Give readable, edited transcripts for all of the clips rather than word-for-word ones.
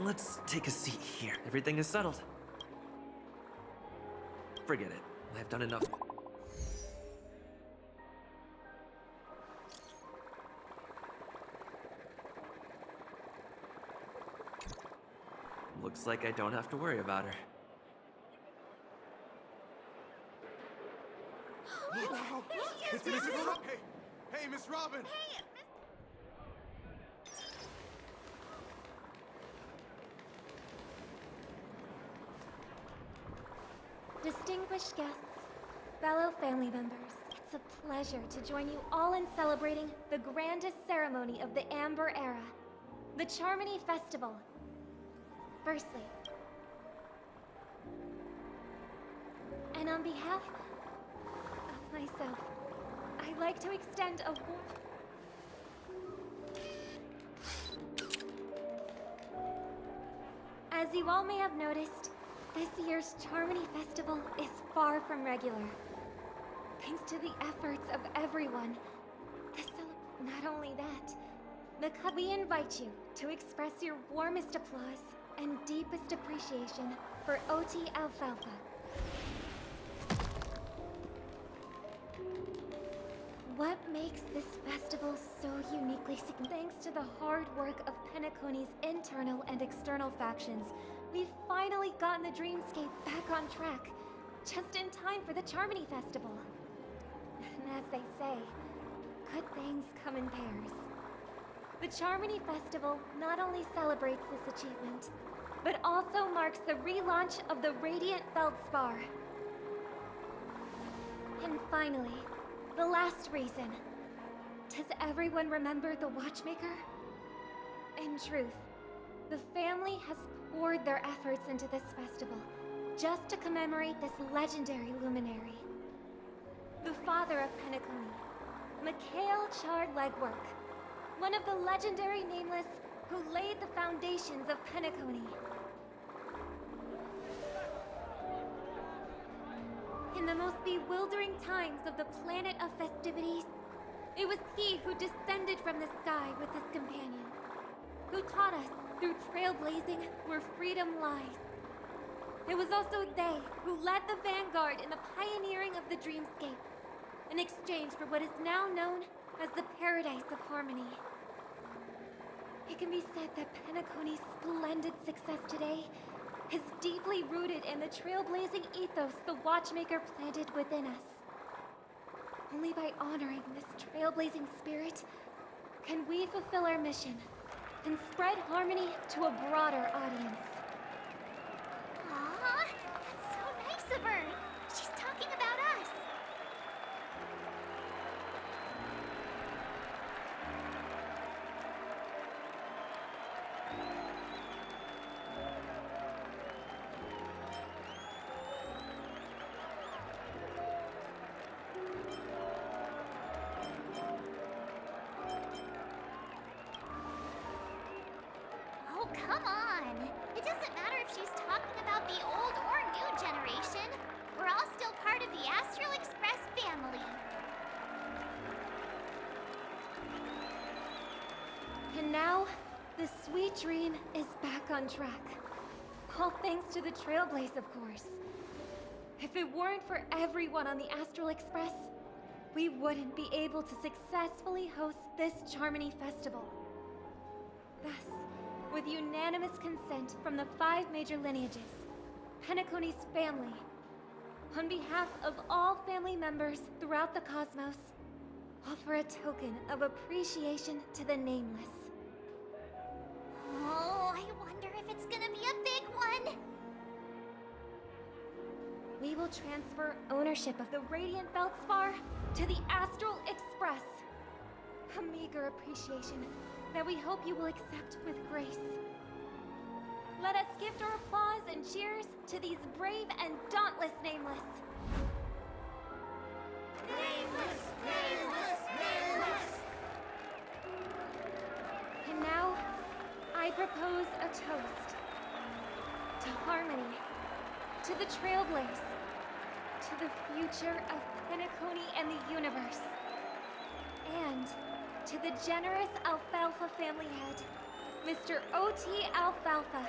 Let's take a seat here. Everything is settled. Forget it. I've done enough. Looks like I don't have to worry about her. Wow! It's Miss Robin! Hey, Miss Robin! Hey, distinguished guests, fellow family members, it's a pleasure to join you all in celebrating the grandest ceremony of the Amber Era, the Charmony Festival. Firstly, and on behalf of myself, I'd like to extend a warm... As you all may have noticed, this year's Charmony Festival is far from regular. Thanks to the efforts of everyone, not only that, we invite you to express your warmest applause and deepest appreciation for OT Alfalfa. What makes this festival so uniquely significant? Thanks to the hard work of Penacony's internal and external factions, we've finally gotten the dreamscape back on track, just in time for the Charmony Festival. And as they say, good things come in pairs. The Charmony Festival not only celebrates this achievement, but also marks the relaunch of the Radiant Feldspar. And finally, the last reason. Does everyone remember the Watchmaker? In truth, the family has poured their efforts into this festival just to commemorate this legendary luminary. The father of Penacony, Mikhail Chard Legwork, one of the legendary Nameless who laid the foundations of Penacony. In the most bewildering times of the planet of festivities, it was he who descended from the sky with his companions, who taught us through trailblazing where freedom lies. It was also they who led the vanguard in the pioneering of the dreamscape, in exchange for what is now known as the Paradise of Harmony. It can be said that Penacony's splendid success today is deeply rooted in the trailblazing ethos the Watchmaker planted within us. Only by honoring this trailblazing spirit can we fulfill our mission and spread harmony to a broader audience. aw, that's so nice of her. She's talking about us. Oh, come on. It doesn't matter if she's talking about the old or new generation. We're all still part of the Astral Express family. And now, the sweet dream is back on track. All thanks to the Trailblaze, of course. If it weren't for everyone on the Astral Express, we wouldn't be able to successfully host this Charmony Festival. Thus, with unanimous consent from the 5 major lineages, Penacony's family, on behalf of all family members throughout the cosmos, offer a token of appreciation to the Nameless. Oh, I wonder if it's gonna be a big one. We will transfer ownership of the Radiant Feldspar to the Astral Express. A meager appreciation that we hope you will accept with grace. Let us gift our applause and cheers to these brave and dauntless Nameless. Nameless! Nameless! Nameless! And now, I propose a toast to harmony, to the Trailblaze, to the future of Penacony and the universe, and to the generous Alfalfa family head, Mr. O.T. Alfalfa.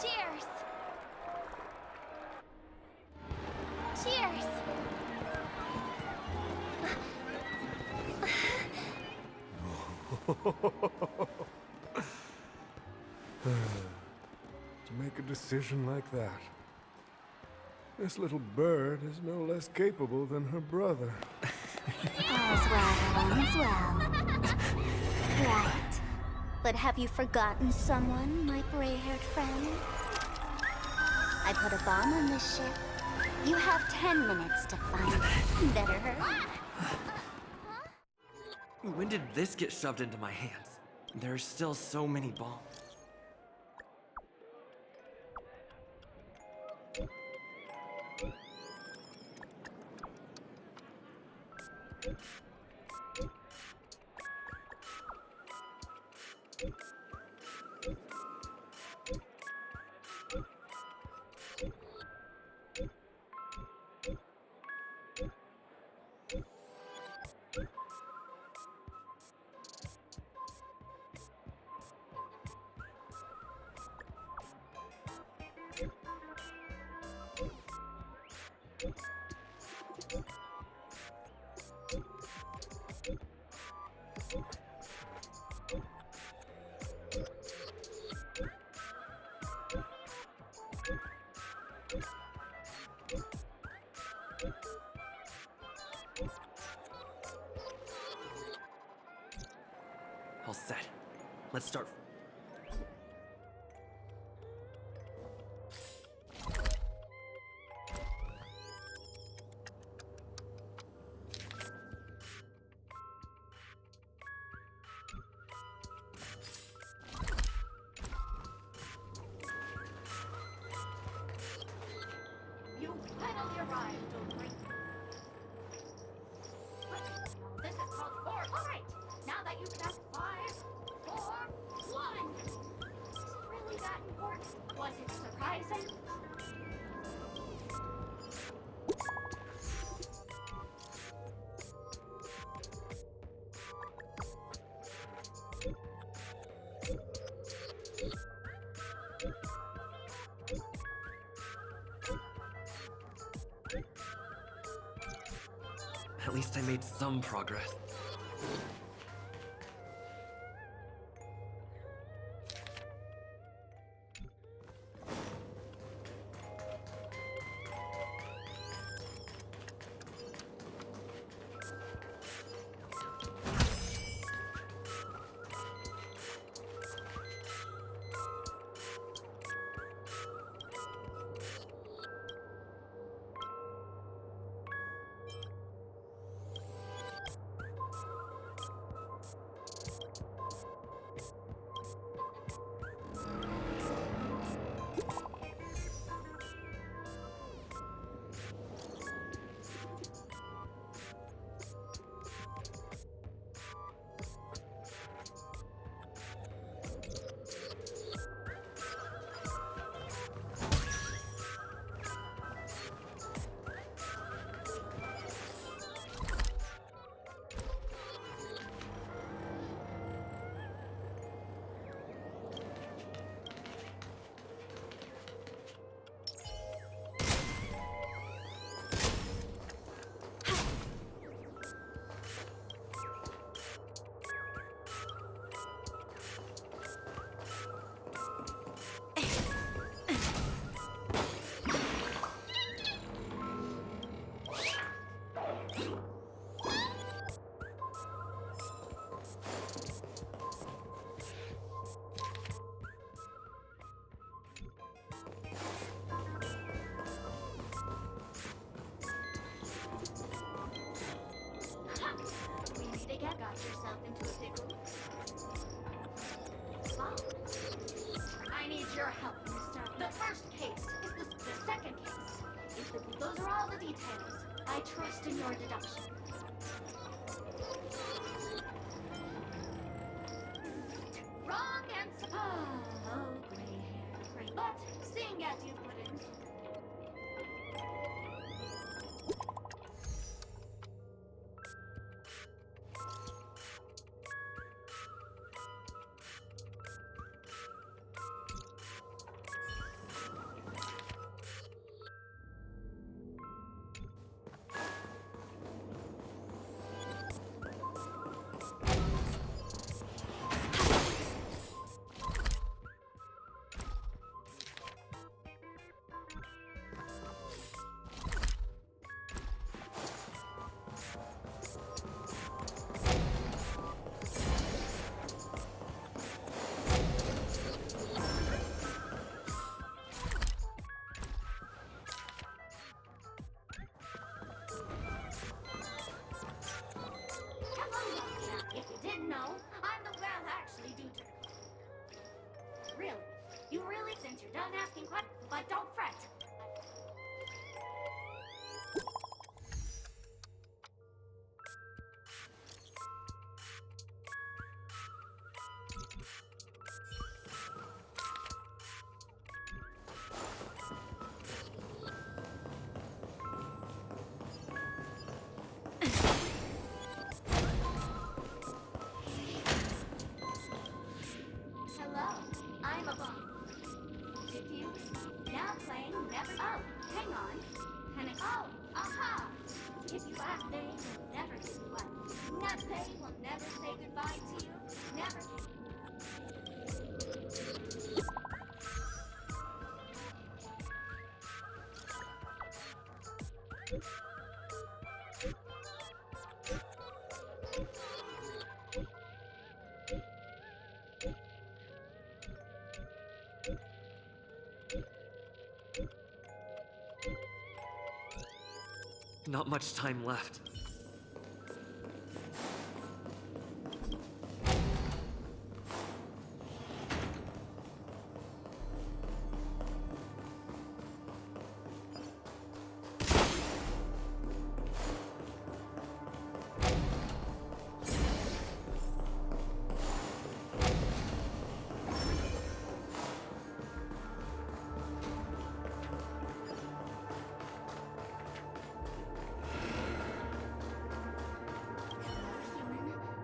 Cheers! Cheers! To make a decision like that. This little bird is no less capable than her brother. All's well that ends well. Right. But have you forgotten someone, my gray-haired friend? I put a bomb on this ship. You have 10 minutes to find it. Better hurry. When did this get shoved into my hands? There are still so many bombs. All set. Let's start. You finally arrived, Oakley. This is called 4. All right. Now that you've passed 5, 4, 1. Is it really that important? Was it surprising? At least I made some progress. We meet again. Got yourself into a pickle. Wow. I need your help, mister. The first case is the second case. Those are all the details. I trust in your deduction. Wrong answer. Oh, gray hair. But seeing as you put in. No, I'm the well actually duder. Really? You really, since you're done asking questions, but don't fret. Hello, I'm a bomb. Diffuse. Now playing never. Oh, hang on. Panic. Oh, aha! If you ask, they will never give you up. They will never say goodbye to you. Never. Not much time left.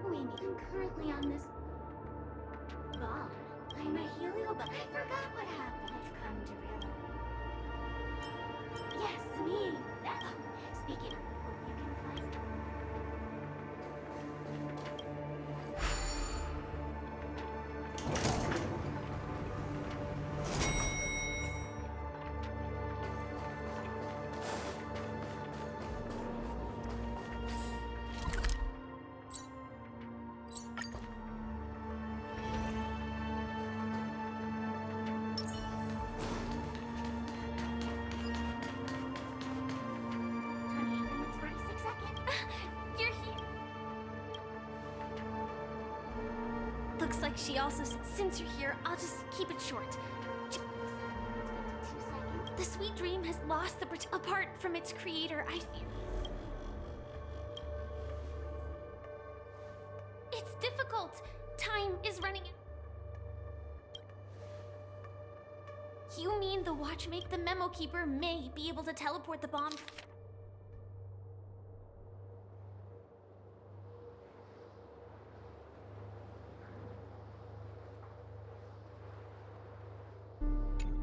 I'm currently on this bomb. I'm a helio, but I forgot what happened. I've come to realize. Yes, me. That. Speaking of, you can find. Looks like she also said, since you're here, I'll just keep it short. The sweet dream has lost the apart from its creator, I fear. It's difficult. Time is running. You mean the watchmaker, the memo keeper, may be able to teleport the bomb?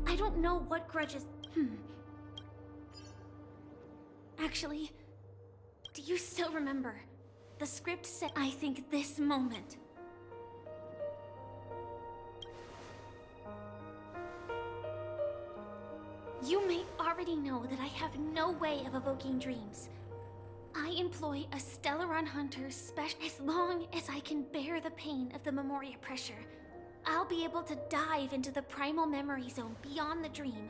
I don't know what grudges. Actually, do you still remember? The script said, I think this moment. You may already know that I have no way of evoking dreams. I employ a Stellaron Hunter special. As long as I can bear the pain of the Memoria pressure, I'll be able to dive into the primal memory zone beyond the dream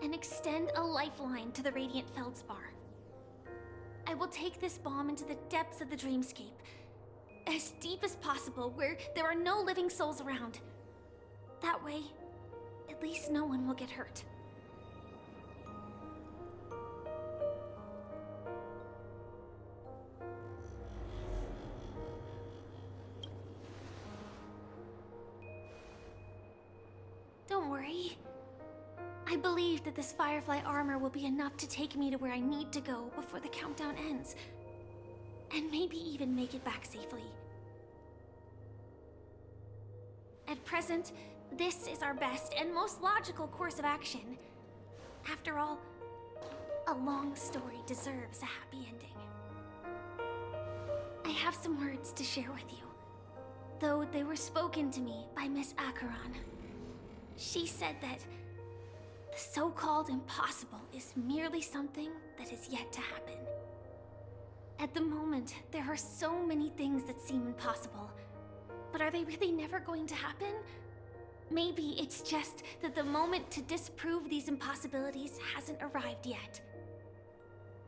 and extend a lifeline to the Radiant Feldspar. I will take this bomb into the depths of the dreamscape, as deep as possible where there are no living souls around. That way, at least no one will get hurt. Don't worry. I believe that this Firefly armor will be enough to take me to where I need to go before the countdown ends. And maybe even make it back safely. At present, this is our best and most logical course of action. After all, a long story deserves a happy ending. I have some words to share with you, though they were spoken to me by Miss Acheron. She said that the so-called impossible is merely something that is yet to happen. At the moment, there are so many things that seem impossible, but are they really never going to happen? Maybe it's just that the moment to disprove these impossibilities hasn't arrived yet.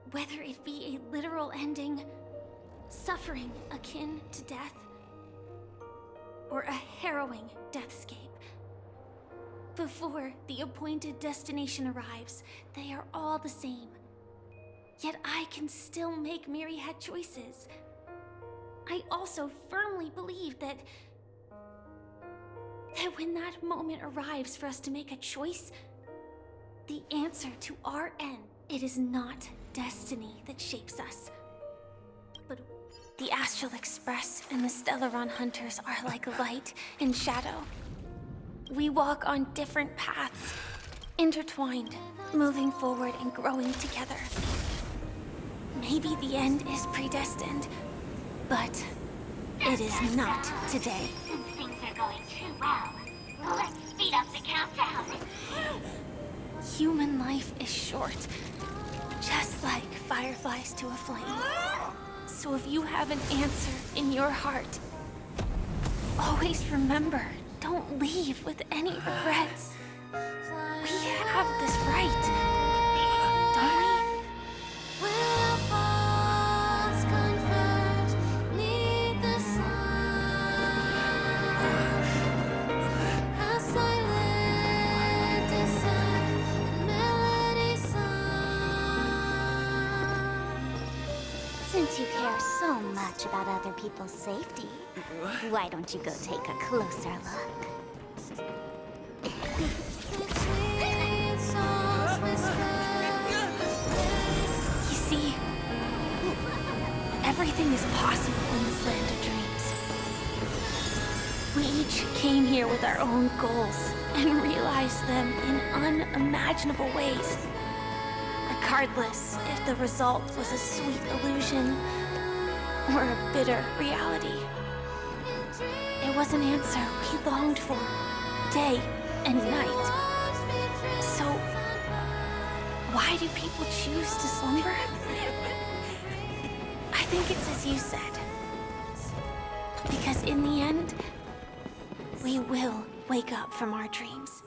Whether it be a literal ending, suffering akin to death, or a harrowing deathscape. Before the appointed destination arrives, they are all the same. Yet I can still make myriad choices. I also firmly believe that when that moment arrives for us to make a choice, the answer to our end, it is not destiny that shapes us. But the Astral Express and the Stellaron Hunters are like light and shadow. We walk on different paths, intertwined, moving forward and growing together. Maybe the end is predestined, but it is not today. Since things are going too well, let's speed up the countdown. Human life is short, just like fireflies to a flame. So if you have an answer in your heart, always remember, don't leave with any regrets. We have this right, don't we? Since you care so much about other people's safety, why don't you go take a closer look? You see, everything is possible in this land of dreams. We each came here with our own goals and realized them in unimaginable ways. Regardless if the result was a sweet illusion or a bitter reality. It was an answer we longed for, day and night. So, why do people choose to slumber? I think it's as you said. Because in the end, we will wake up from our dreams.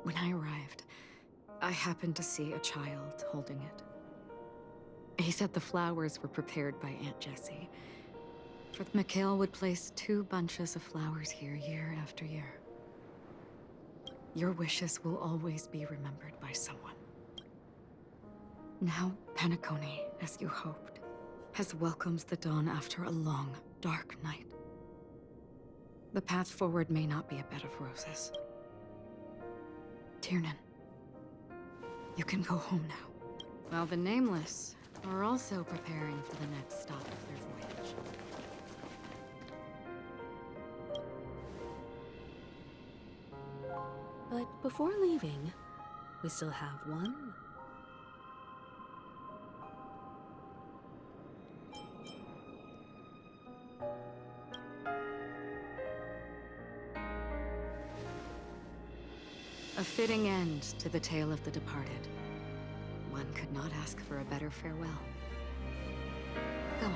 When I arrived, I happened to see a child holding it. He said the flowers were prepared by Aunt Jessie. For Mikhail would place 2 bunches of flowers here year after year. Your wishes will always be remembered by someone. Now, Penacony, as you hoped, has welcomed the dawn after a long, dark night. The path forward may not be a bed of roses. Tiernan, you can go home now. While the Nameless are also preparing for the next stop of their voyage. But before leaving, we still have one. A fitting end to the tale of the departed. One could not ask for a better farewell. Go on.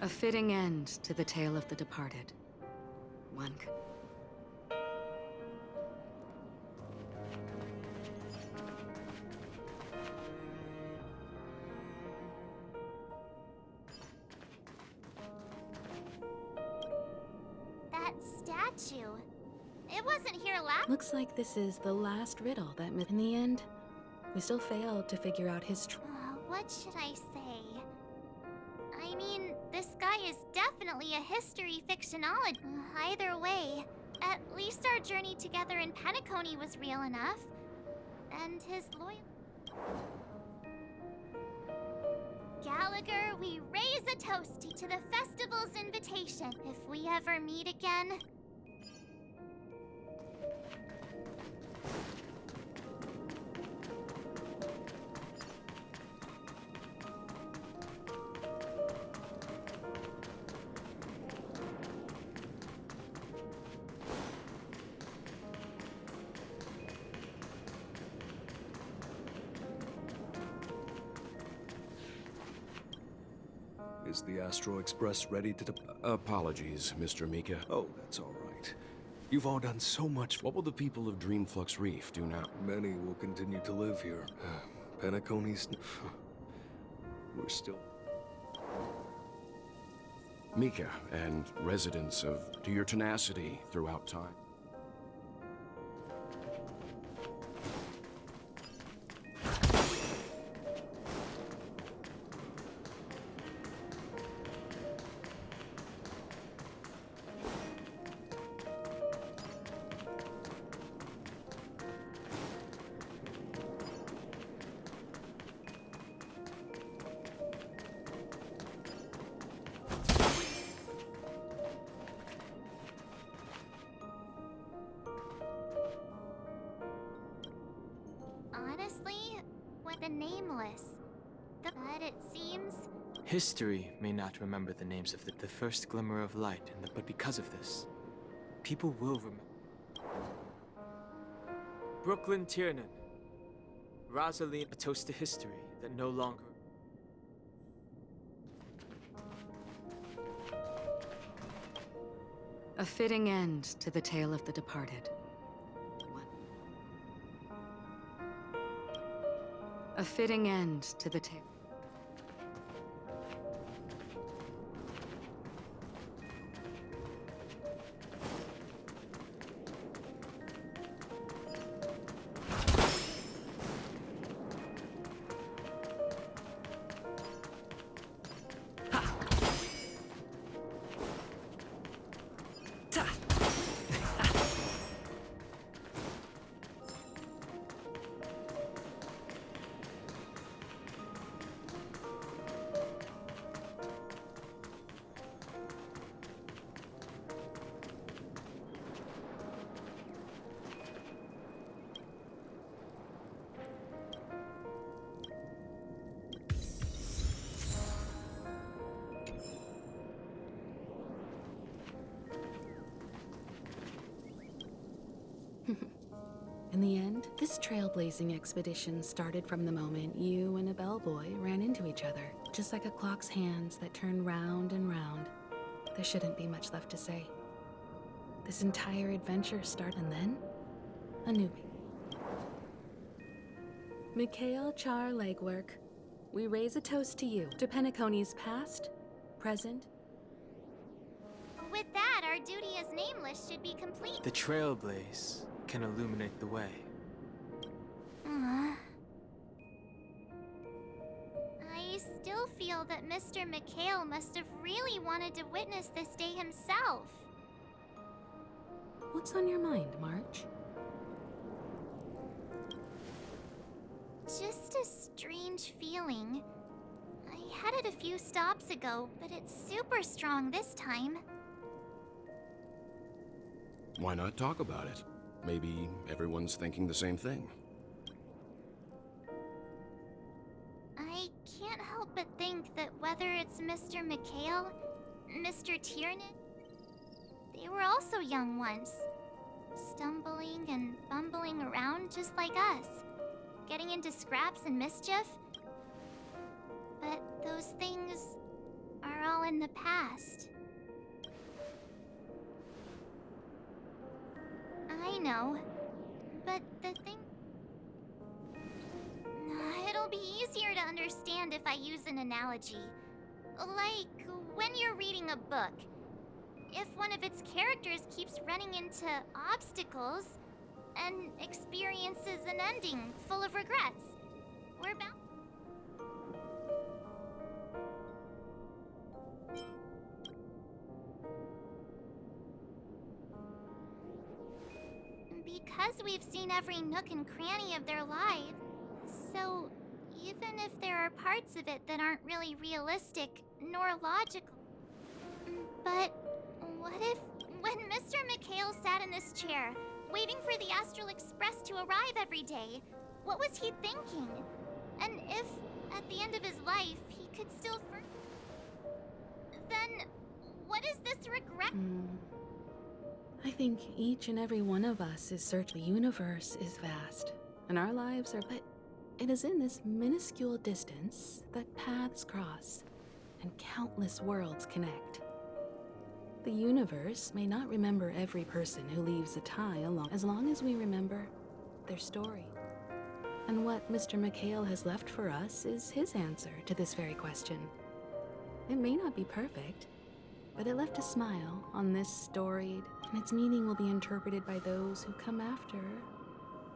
A fitting end to the tale of the departed. One could... That statue. It wasn't here last. Looks like this is the last riddle that in the end, we still failed to figure out his What should I say? I mean, this guy is definitely a history fictionologist. Either way, at least our journey together in Penacony was real enough. And his loyal... Gallagher, we raise a toasty to the festival's invitation. If we ever meet again... Is the Astral Express ready to Apologies, Mr. Mika. Oh, that's all right. You've all done so much. What will the people of Dreamflux Reef do now? Many will continue to live here. Penacony's... We're still... Mika, and residents of... to your tenacity throughout time. Honestly, with the nameless. But it seems... History may not remember the names of the first glimmer of light, but because of this, people will remember. Brooklyn Tiernan. Rosaline, a toast to history that no longer... A fitting end to the tale of the departed. A fitting end to the tale. In the end, this trailblazing expedition started from the moment you and a bellboy ran into each other. Just like a clock's hands that turn round and round. There shouldn't be much left to say. This entire adventure started, and then a new Mikhail Char Legwork, we raise a toast to you, to Penacony's past, present. With that, our duty as nameless should be complete. The trailblaze can illuminate the way. I still feel that Mr. Mikhail must have really wanted to witness this day himself. What's on your mind, March? Just a strange feeling. I had it a few stops ago, but it's super strong this time. Why not talk about it? Maybe everyone's thinking the same thing. I can't help but think that whether it's Mr. Mikhail, Mr. Tiernan, they were also young once. Stumbling and bumbling around just like us. Getting into scraps and mischief. But those things are all in the past. I know, but the thing... It'll be easier to understand if I use an analogy. Like when you're reading a book. If one of its characters keeps running into obstacles and experiences an ending full of regrets, we're bound... Because we've seen every nook and cranny of their lives, so even if there are parts of it that aren't really realistic nor logical... But what if, when Mr. Mikhail sat in this chair, waiting for the Astral Express to arrive every day, what was he thinking? And if, at the end of his life, he could still then what is this regret? I think each and every one of us is searching. The universe is vast, and our lives are, but it is in this minuscule distance that paths cross. and countless worlds connect. The universe may not remember every person who leaves a tie as long as we remember their story. And what Mr. McHale has left for us is his answer to this very question. It may not be perfect, but it left a smile on this storied, and its meaning will be interpreted by those who come after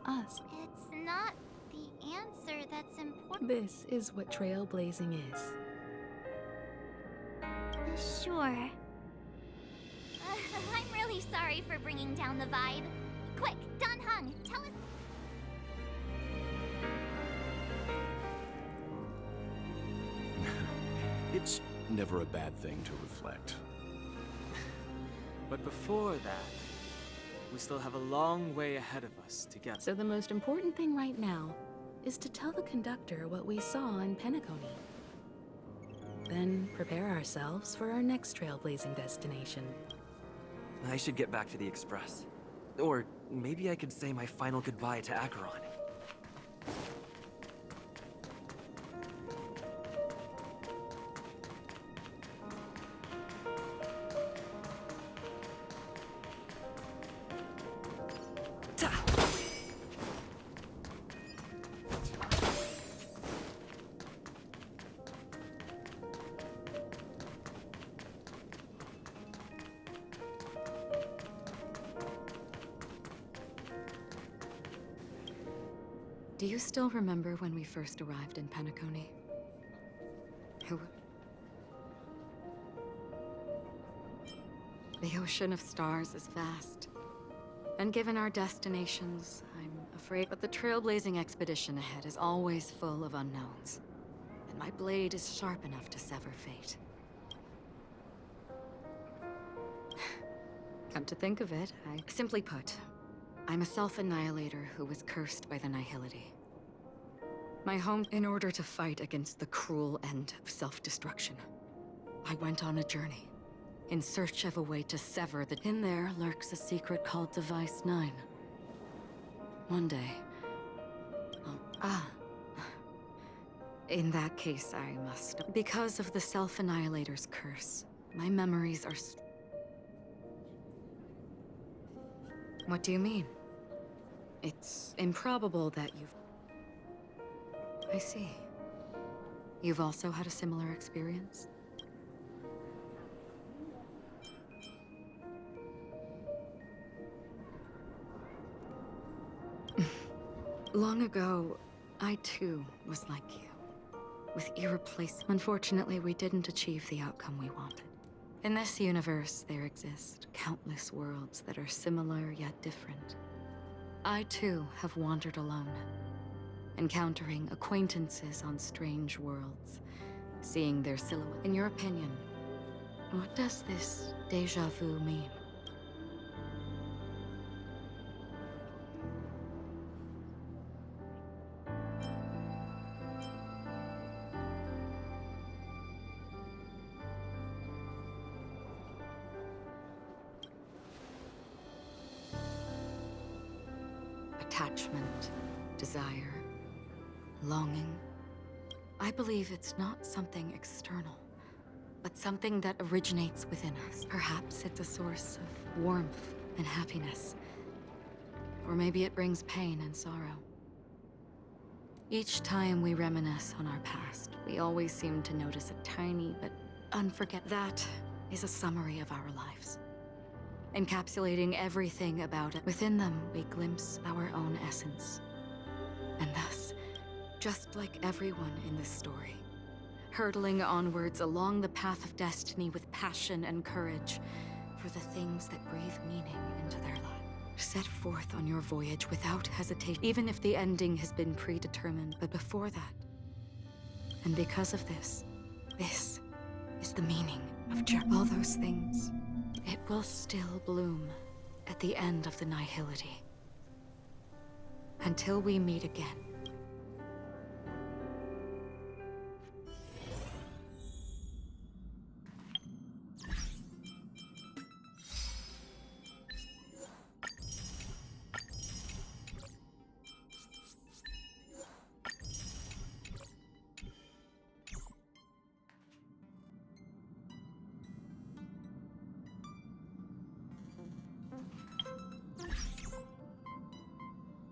us. It's not the answer that's important. This is what trailblazing is. Sure. I'm really sorry for bringing down the vibe. Quick, Don Hung, tell us. It's never a bad thing to reflect. But before that, we still have a long way ahead of us to get. So the most important thing right now is to tell the conductor what we saw in Penacony. Then prepare ourselves for our next trailblazing destination. I should get back to the Express. Or maybe I could say my final goodbye to Acheron. Do you still remember when we first arrived in Penacony? The ocean of stars is vast. And given our destinations, I'm afraid, but the trailblazing expedition ahead is always full of unknowns. And my blade is sharp enough to sever fate. Come to think of it, simply put, I'm a self-annihilator who was cursed by the Nihility. My home, in order to fight against the cruel end of self-destruction, I went on a journey, in search of a way to sever the... In there lurks a secret called Device 9. One day... In that case, I must... Because of the self-annihilator's curse, my memories are... What do you mean? It's improbable that you've... I see. You've also had a similar experience? Long ago, I too was like you, with irreplaceable. Unfortunately, we didn't achieve the outcome we wanted. In this universe, there exist countless worlds that are similar yet different. I too have wandered alone, encountering acquaintances on strange worlds, seeing their silhouette. In your opinion, what does this déjà vu mean? Attachment, desire, longing. I believe it's not something external, but something that originates within us. Perhaps it's a source of warmth and happiness. Or maybe it brings pain and sorrow. Each time we reminisce on our past, we always seem to notice a tiny but unforgettable... That is a summary of our lives, encapsulating everything about it. Within them, we glimpse our own essence. And thus, just like everyone in this story, hurtling onwards along the path of destiny with passion and courage for the things that breathe meaning into their lives. Set forth on your voyage without hesitation, even if the ending has been predetermined. But before that, and because of this is the meaning of all those things. It will still bloom at the end of the Nihility. Until we meet again.